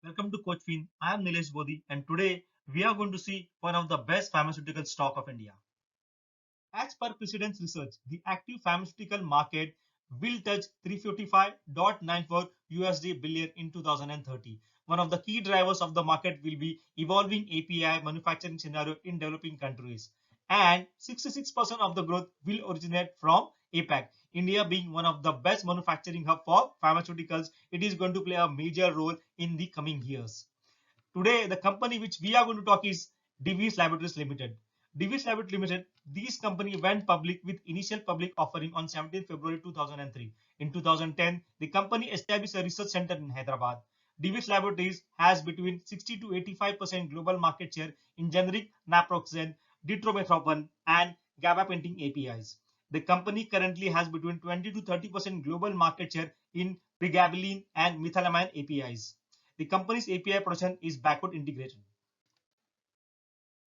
Welcome to CoachFin. I am Nilesh Bodhi, and today we are going to see one of the best pharmaceutical stock of India. As per Precedence Research, the active pharmaceutical market will touch 355.94 USD billion in 2030. One of the key drivers of the market will be evolving API manufacturing scenario in developing countries, and 66% of the growth will originate from APAC. India being one of the best manufacturing hub for pharmaceuticals, it is going to play a major role in the coming years. Today, the company which we are going to talk is Divi Laboratories Limited. Divi Laboratories Limited, this company went public with initial public offering on 17 February 2003. In 2010, the company established a research center in Hyderabad. Divi Laboratories has between 60 to 85% global market share in generic naproxen, dextromethorphan, and gabapentin APIs. The company currently has between 20 to 30% global market share in pregabalin and methylamine APIs. The company's API production is backward integration.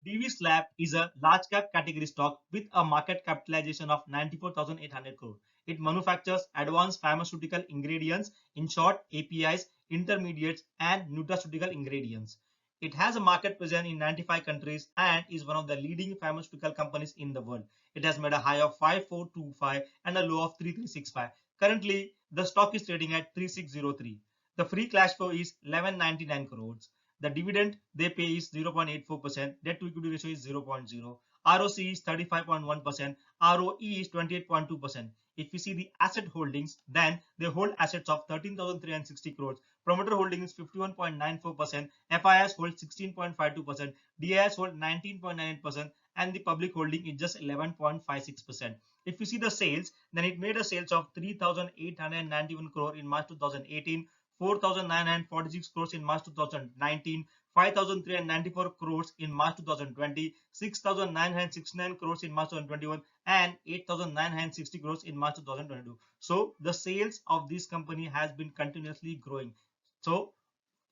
Divi Slab is a large cap category stock with a market capitalization of 94,800 crore. It manufactures advanced pharmaceutical ingredients, in short APIs, intermediates, and nutraceutical ingredients. It has a market presence in 95 countries and is one of the leading pharmaceutical companies in the world. It has made a high of 5425 and a low of 3365. Currently, the stock is trading at 3603. The free cash flow is 1199 crores. The dividend they pay is 0.84%. Debt to equity ratio is 0.0. ROC is 35.1%. ROE is 28.2%. If you see the asset holdings, then they hold assets of 13,360 crores. Promoter holding is 51.94%. FIS holds 16.52%. DIS holds 19.98%. And the public holding is just 11.56%. If you see the sales, then it made a sales of 3,891 crore in March 2018. 4,946 crores in March 2019, 5,394 crores in March 2020, 6,969 crores in March 2021, and 8,960 crores in March 2022. So the sales of this company has been continuously growing. So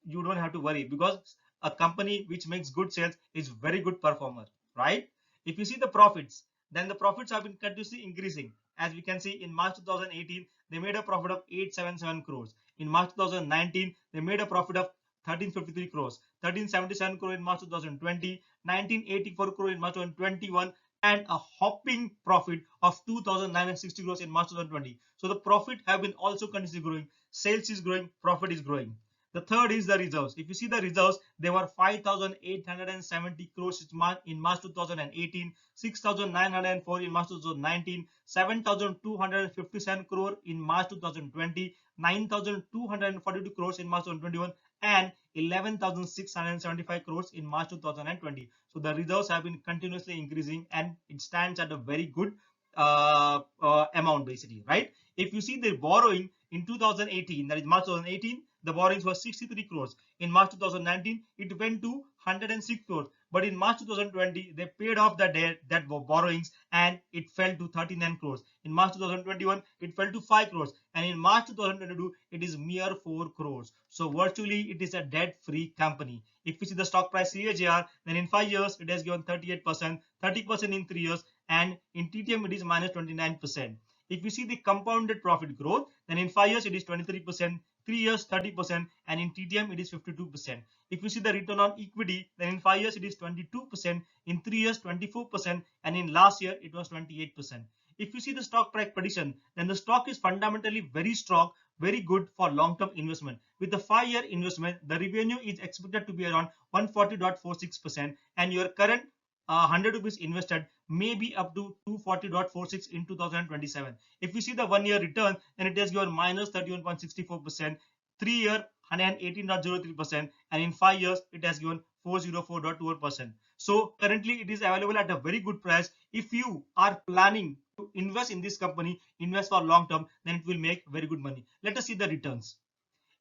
you don't have to worry, because a company which makes good sales is very good performer, right? If you see the profits, then the profits have been continuously increasing. As we can see, in March 2018 they made a profit of 877 crores. In March 2019 they made a profit of 1353 crores, 1377 crore in March 2020, 1984 crore in March 2021, and a hopping profit of 2,960 crores in March 2020. So the profit have been also continuously growing. Sales is growing, profit is growing. The third is the reserves. If you see the reserves, they were 5,870 crores in March 2018, 6,904 in March 2019, 7,257 crore in March 2020, 9,242 crores in March 2021, and 11,675 crores in March 2020. So the reserves have been continuously increasing, and it stands at a very good amount basically, right? If you see the borrowing in 2018, that is March 2018, the borrowings were 63 crores. In March 2019, it went to 106 crores. But in March 2020, they paid off the debt, that borrowings, and it fell to 39 crores. In March 2021, it fell to 5 crores. And in March 2022, it is mere 4 crores. So virtually, it is a debt-free company. If you see the stock price CAGR, then in 5 years, it has given 38%, 30% in 3 years, and in TTM, it is minus 29%. If you see the compounded profit growth, then in 5 years, it is 23%, 3 years 30%, and in TTM it is 52%. If you see the return on equity, then in 5 years it is 22%, in 3 years 24%, and in last year it was 28%. If you see the stock price prediction, then the stock is fundamentally very strong, very good for long-term investment. With the 5-year investment, the revenue is expected to be around 140.46%, and your current 100 rupees invested may be up to 240.46 in 2027. If you see the 1-year return, then it has given minus 31.64%, 3-year 118.03%, and in 5 years it has given 404.21%. So currently it is available at a very good price. If you are planning to invest in this company, invest for long term, then it will make very good money. Let us see the returns.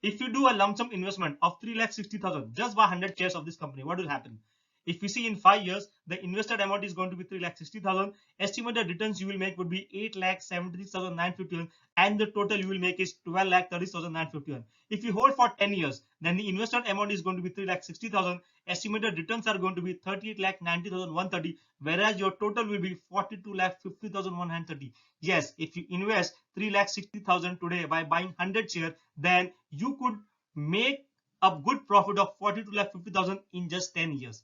If you do a lump sum investment of 3,60,000 just buy 100 shares of this company, what will happen? If you see in 5 years, the invested amount is going to be 3,60,000. Estimated returns you will make would be 8,76,951, and the total you will make is 12,30,951. If you hold for 10 years, then the invested amount is going to be 3,60,000. Estimated returns are going to be 38,90,130, whereas your total will be 42,50,130. Yes, if you invest 3,60,000 today by buying 100 shares, then you could make a good profit of 42,50,000 in just 10 years.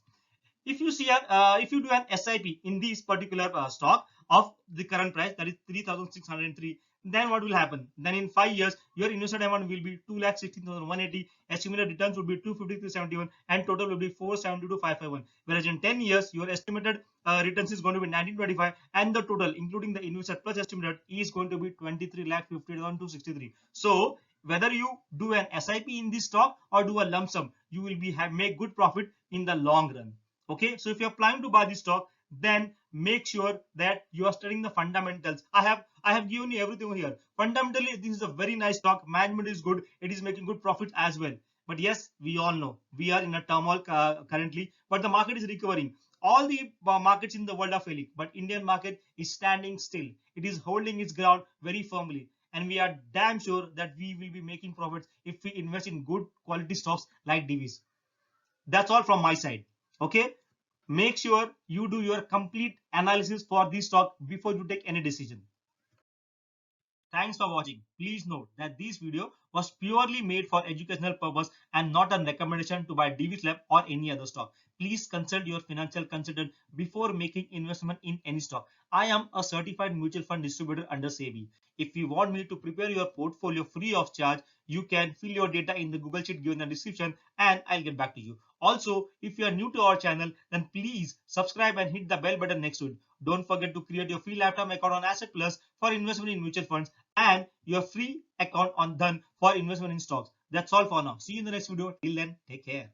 If you see if you do an SIP in this particular stock of the current price, that is 3,603, then what will happen? Then in 5 years your invested amount will be 2,16,180, estimated returns will be 253,71, and total will be 472,551. Whereas in 10 years your estimated returns is going to be 1925, and the total including the invested plus estimated is going to be 23,50,263. So whether you do an SIP in this stock or do a lump sum, you will be make good profit in the long run. Okay, so if you're planning to buy this stock, then make sure that you are studying the fundamentals. I have given you everything here. Fundamentally, this is a very nice stock. Management is good. It is making good profit as well. But yes, we all know we are in a turmoil currently, but the market is recovering. All the markets in the world are failing, but Indian market is standing still. It is holding its ground very firmly, and we are damn sure that we will be making profits if we invest in good quality stocks like Divis. That's all from my side. Okay, make sure you do your complete analysis for this stock before you take any decision. Thanks for watching. Please note that this video was purely made for educational purpose and not a recommendation to buy Divi Lab or any other stock. Please consult your financial consultant before making investment in any stock. I am a certified mutual fund distributor under SEBI. If you want me to prepare your portfolio free of charge, you can fill your data in the Google Sheet given in the description and I'll get back to you. Also, if you are new to our channel, then please subscribe and hit the bell button next to it. Don't forget to create your free lifetime account on Asset Plus for investment in mutual funds and your free account on Dhan for investment in stocks. That's all for now. See you in the next video. Till then, take care.